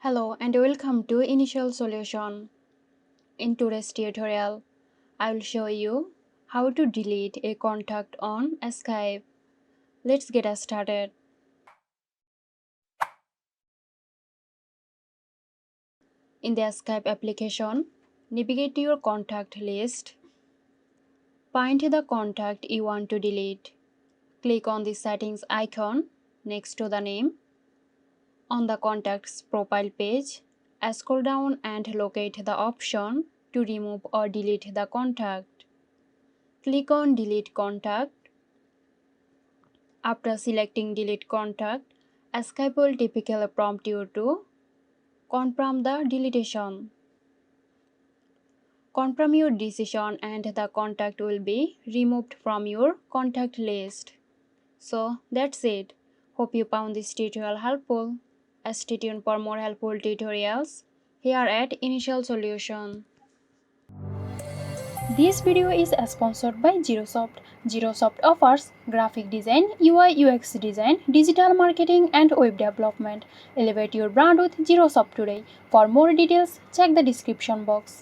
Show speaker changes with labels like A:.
A: Hello and welcome to Initial Solution. In today's tutorial, I will show you how to delete a contact on Skype. Let's get us started. In the Skype application, navigate to your contact list. Find the contact you want to delete. Click on the settings icon next to the name. On the contact's profile page, scroll down and locate the option to remove or delete the contact. Click on Delete Contact. After selecting Delete Contact, Skype will typically prompt you to confirm the deletion. Confirm your decision and the contact will be removed from your contact list. So that's it. Hope you found this tutorial helpful. Stay tuned for more helpful tutorials here at Initial Solution.
B: This video is sponsored by Zerosoft. Zerosoft offers graphic design, UI UX design, digital marketing and web development. Elevate your brand with Zerosoft today. For more details, check the description box.